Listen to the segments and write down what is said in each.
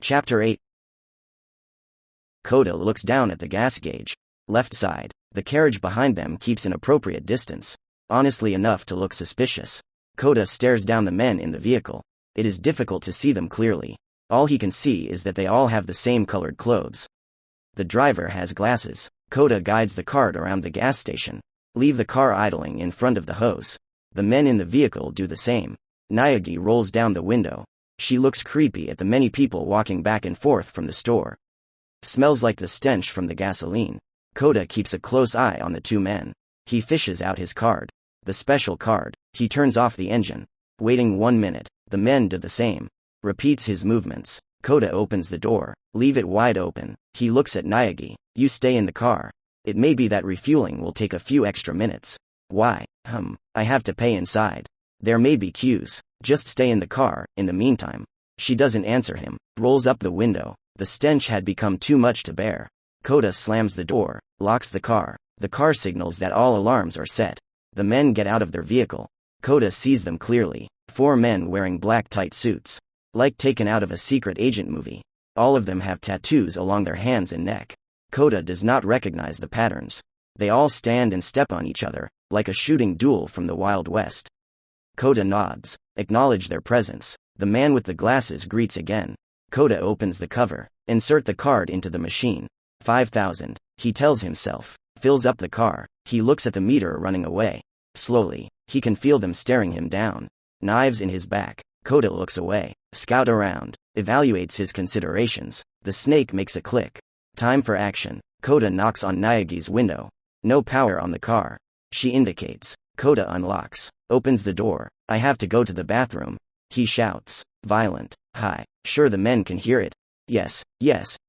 Chapter 8. Kota looks down at the gas gauge. Left side. The carriage behind them keeps an appropriate distance. Honestly enough to look suspicious. Kota stares down the men in the vehicle. It is difficult to see them clearly. All he can see is that they all have the same colored clothes. The driver has glasses. Kota guides the cart around the gas station. Leave the car idling in front of the hose. The men in the vehicle do the same. Naegi rolls down the window. She looks creepy at the many people walking back and forth from the store. Smells like the stench from the gasoline. Kota keeps a close eye on the two men. He fishes out his card. The special card. He turns off the engine. Waiting 1 minute. The men do the same. Repeats his movements. Kota opens the door. Leave it wide open. He looks at Naegi. You stay in the car. It may be that refueling will take a few extra minutes. Why? I have to pay inside. There may be queues. Just stay in the car, in the meantime. She doesn't answer him. Rolls up the window. The stench had become too much to bear. Kota slams the door, locks the car. The car signals that all alarms are set. The men get out of their vehicle. Kota sees them clearly. 4 men wearing black tight suits. Like taken out of a secret agent movie. All of them have tattoos along their hands and neck. Kota does not recognize the patterns. They all stand and step on each other, like a shooting duel from the Wild West. Kota nods. Acknowledge their presence. The man with the glasses greets again. Kota opens the cover. Insert the card into the machine. 5,000. He tells himself. Fills up the car. He looks at the meter running away. Slowly. He can feel them staring him down. Knives in his back. Kota looks away. Scout around. Evaluates his considerations. The snake makes a click. Time for action. Kota knocks on Naegi's window. No power on the car. She indicates. Kota unlocks. Opens the door. I have to go to the bathroom. He shouts. Violent. Hi. Sure the men can hear it. Yes,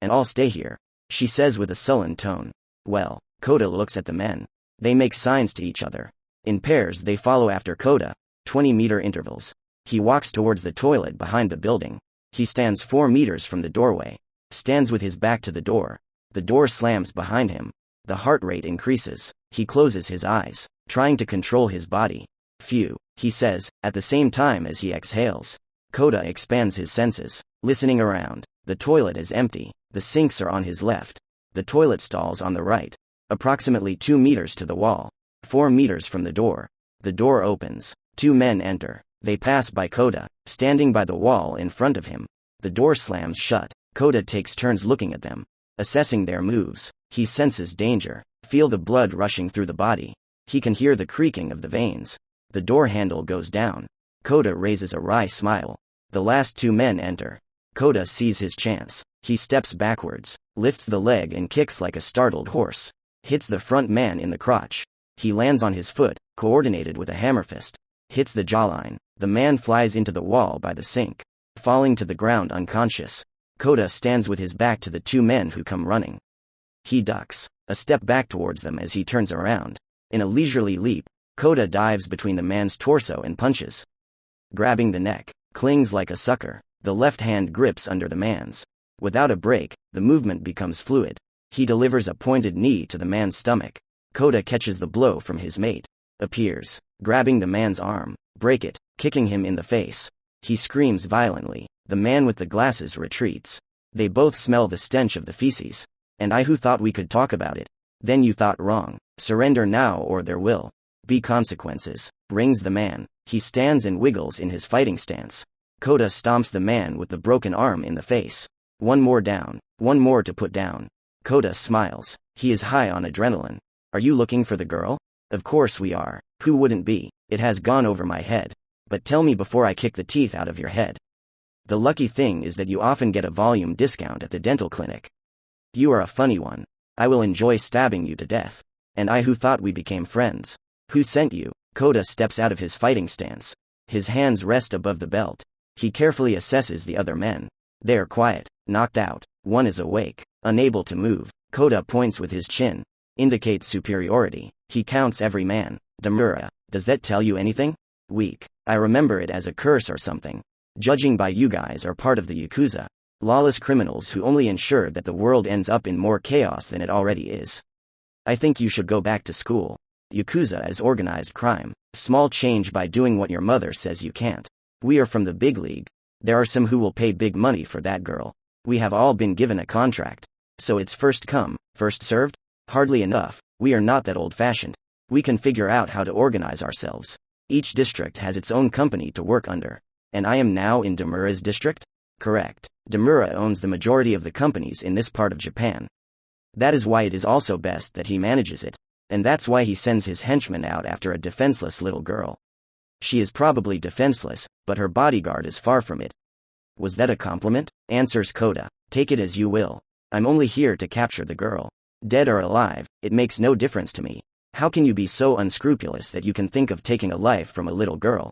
and I'll stay here. She says with a sullen tone. Well. Kota looks at the men. They make signs to each other. In pairs they follow after Kota. 20-meter intervals. He walks towards the toilet behind the building. He stands 4 meters from the doorway. Stands with his back to the door. The door slams behind him. The heart rate increases. He closes his eyes, trying to control his body. Phew, he says, at the same time as he exhales. Kota expands his senses, listening around. The toilet is empty. The sinks are on his left. The toilet stalls on the right. Approximately 2 meters to the wall. 4 meters from the door. The door opens. 2 men enter. They pass by Kota, standing by the wall in front of him. The door slams shut. Kota takes turns looking at them, assessing their moves. He senses danger. Feel the blood rushing through the body. He can hear the creaking of the veins. The door handle goes down. Kota raises a wry smile. The last 2 men enter. Kota sees his chance. He steps backwards, lifts the leg and kicks like a startled horse. Hits the front man in the crotch. He lands on his foot, coordinated with a hammer fist. Hits the jawline. The man flies into the wall by the sink, falling to the ground unconscious. Kota stands with his back to the 2 men who come running. He ducks, a step back towards them as he turns around. In a leisurely leap, Kota dives between the man's torso and punches. Grabbing the neck, clings like a sucker. The left hand grips under the man's. Without a break, the movement becomes fluid. He delivers a pointed knee to the man's stomach. Kota catches the blow from his mate. Appears, grabbing the man's arm. Break it, kicking him in the face. He screams violently. The man with the glasses retreats. They both smell the stench of the feces. And I who thought we could talk about it. Then you thought wrong. Surrender now or there will be consequences. Rings the man. He stands and wiggles in his fighting stance. Kota stomps the man with the broken arm in the face. 1 more down. 1 more to put down. Kota smiles. He is high on adrenaline. Are you looking for the girl? Of course we are. Who wouldn't be? It has gone over my head. But tell me before I kick the teeth out of your head. The lucky thing is that you often get a volume discount at the dental clinic. You are a funny one. I will enjoy stabbing you to death. And I who thought we became friends. Who sent you? Kota steps out of his fighting stance. His hands rest above the belt. He carefully assesses the other men. They are quiet, knocked out. 1 is awake, unable to move. Kota points with his chin. Indicates superiority. He counts every man. Demura, does that tell you anything? Weak. I remember it as a curse or something. Judging by you guys are part of the Yakuza. Lawless criminals who only ensure that the world ends up in more chaos than it already is. I think you should go back to school. Yakuza is organized crime. Small change by doing what your mother says you can't. We are from the big league. There are some who will pay big money for that girl. We have all been given a contract. So it's first come, first served? Hardly enough. We are not that old-fashioned. We can figure out how to organize ourselves. Each district has its own company to work under. And I am now in Demura's district? Correct. Demura owns the majority of the companies in this part of Japan. That is why it is also best that he manages it. And that's why he sends his henchmen out after a defenseless little girl. She is probably defenseless, but her bodyguard is far from it. Was that a compliment? Answers Kota. Take it as you will. I'm only here to capture the girl. Dead or alive, it makes no difference to me. How can you be so unscrupulous that you can think of taking a life from a little girl?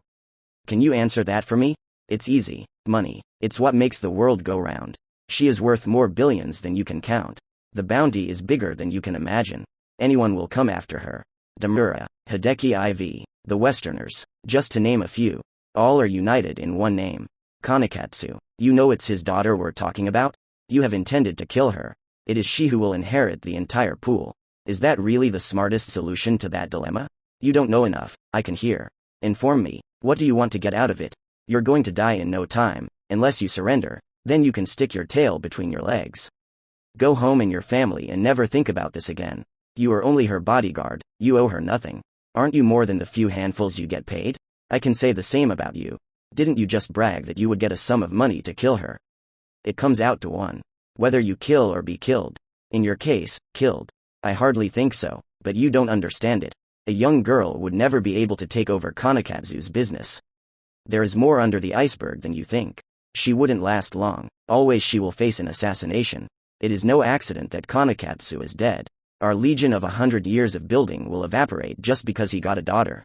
Can you answer that for me? It's easy. Money. It's what makes the world go round. She is worth more billions than you can count. The bounty is bigger than you can imagine. Anyone will come after her. Demura, Hideki IV, the Westerners, just to name a few. All are united in one name. Konokatsu. You know it's his daughter we're talking about? You have intended to kill her. It is she who will inherit the entire pool. Is that really the smartest solution to that dilemma? You don't know enough, I can hear. Inform me, what do you want to get out of it? You're going to die in no time, unless you surrender, then you can stick your tail between your legs. Go home and your family and never think about this again. You are only her bodyguard, you owe her nothing. Aren't you more than the few handfuls you get paid? I can say the same about you. Didn't you just brag that you would get a sum of money to kill her? It comes out to one. Whether you kill or be killed. In your case, killed. I hardly think so, but you don't understand it. A young girl would never be able to take over Konokatsu's business. There is more under the iceberg than you think. She wouldn't last long. Always she will face an assassination. It is no accident that Konokatsu is dead. Our legion of 100 years of building will evaporate just because he got a daughter.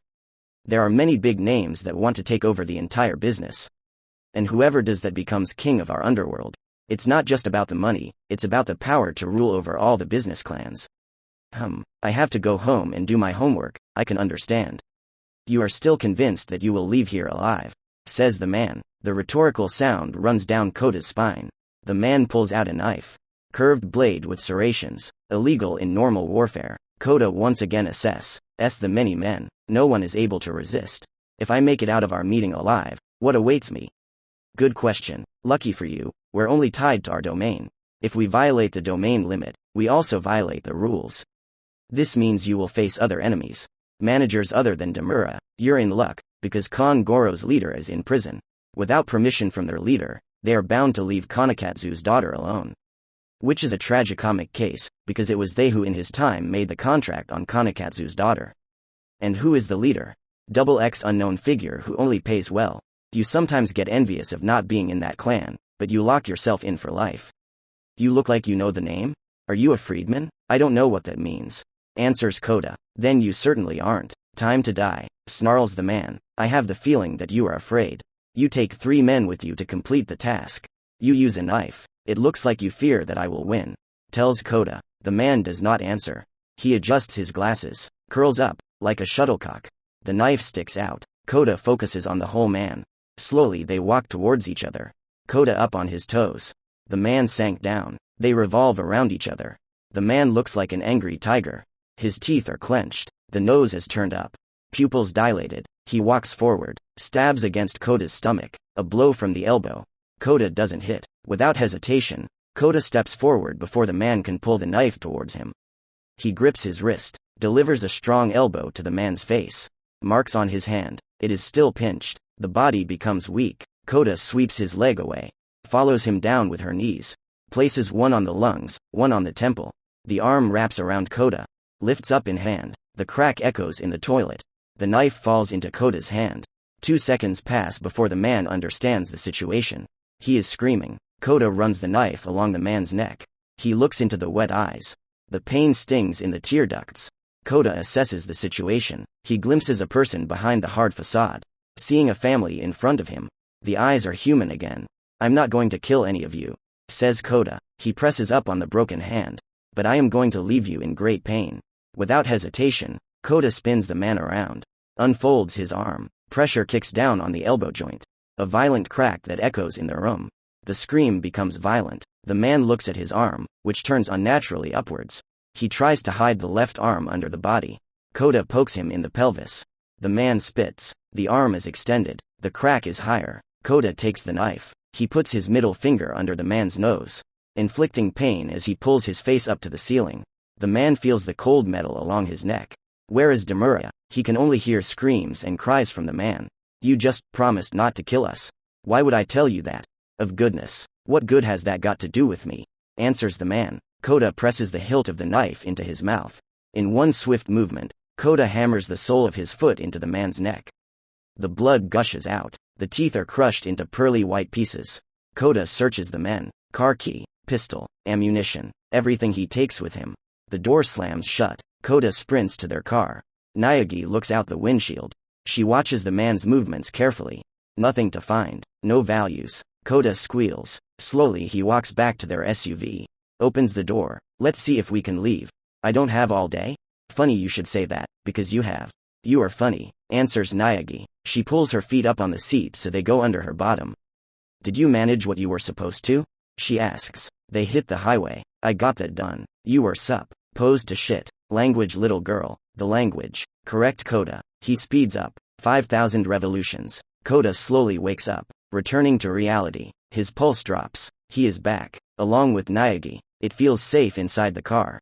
There are many big names that want to take over the entire business. And whoever does that becomes king of our underworld. It's not just about the money, it's about the power to rule over all the business clans. I have to go home and do my homework, I can understand. You are still convinced that you will leave here alive, says the man. The rhetorical sound runs down Kota's spine. The man pulls out a knife. Curved blade with serrations, illegal in normal warfare. Kota once again assess the many men. No one is able to resist. If I make it out of our meeting alive, what awaits me? Good question. Lucky for you, we're only tied to our domain. If we violate the domain limit, we also violate the rules. This means you will face other enemies. Managers other than Demura. You're in luck, because Kon Goro's leader is in prison. Without permission from their leader, they are bound to leave Konokatsu's daughter alone. Which is a tragicomic case, because it was they who in his time made the contract on Konokatsu's daughter. And who is the leader? XX unknown figure who only pays well. You sometimes get envious of not being in that clan, but you lock yourself in for life. You look like you know the name? Are you a freedman? I don't know what that means. Answers Kota. Then you certainly aren't. Time to die, snarls the man. I have the feeling that you are afraid. You take 3 men with you to complete the task. You use a knife. It looks like you fear that I will win. Tells Kota. The man does not answer. He adjusts his glasses, curls up, like a shuttlecock. The knife sticks out. Kota focuses on the whole man. Slowly they walk towards each other. Kota up on his toes. The man sank down. They revolve around each other. The man looks like an angry tiger. His teeth are clenched. The nose is turned up. Pupils dilated. He walks forward, stabs against Kota's stomach. A blow from the elbow. Kota doesn't hit. Without hesitation, Kota steps forward before the man can pull the knife towards him. He grips his wrist, delivers a strong elbow to the man's face. Marks on his hand. It is still pinched. The body becomes weak. Kota sweeps his leg away. Follows him down with her knees. Places one on the lungs, one on the temple. The arm wraps around Kota. Lifts up in hand. The crack echoes in the toilet. The knife falls into Kota's hand. 2 seconds pass before the man understands the situation. He is screaming. Kota runs the knife along the man's neck. He looks into the wet eyes. The pain stings in the tear ducts. Kota assesses the situation. He glimpses a person behind the hard facade. Seeing a family in front of him. The eyes are human again. I'm not going to kill any of you, says Kota. He presses up on the broken hand. But I am going to leave you in great pain. Without hesitation, Kota spins the man around. Unfolds his arm. Pressure kicks down on the elbow joint. A violent crack that echoes in the room. The scream becomes violent. The man looks at his arm, which turns unnaturally upwards. He tries to hide the left arm under the body. Kota pokes him in the pelvis. The man spits. The arm is extended. The crack is higher. Kota takes the knife. He puts his middle finger under the man's nose, inflicting pain as he pulls his face up to the ceiling. The man feels the cold metal along his neck. Where is Demura? He can only hear screams and cries from the man. You just promised not to kill us. Why would I tell you that? Of goodness. What good has that got to do with me? Answers the man. Kota presses the hilt of the knife into his mouth. In one swift movement, Kota hammers the sole of his foot into the man's neck. The blood gushes out. The teeth are crushed into pearly white pieces. Kota searches the men. Car key, pistol, ammunition, everything he takes with him. The door slams shut. Kota sprints to their car. Naegi looks out the windshield. She watches the man's movements carefully. Nothing to find. No values. Kota squeals. Slowly he walks back to their SUV. Opens the door. Let's see if we can leave. I don't have all day? Funny you should say that, because you have. You are funny, answers Naegi. She pulls her feet up on the seat so they go under her bottom. Did you manage what you were supposed to? She asks. They hit the highway. I got that done. You were sup. Posed to shit. Language little girl. The language. Correct Kota. He speeds up. 5,000 revolutions. Kota slowly wakes up. Returning to reality. His pulse drops. He is back. Along with Naegi. It feels safe inside the car.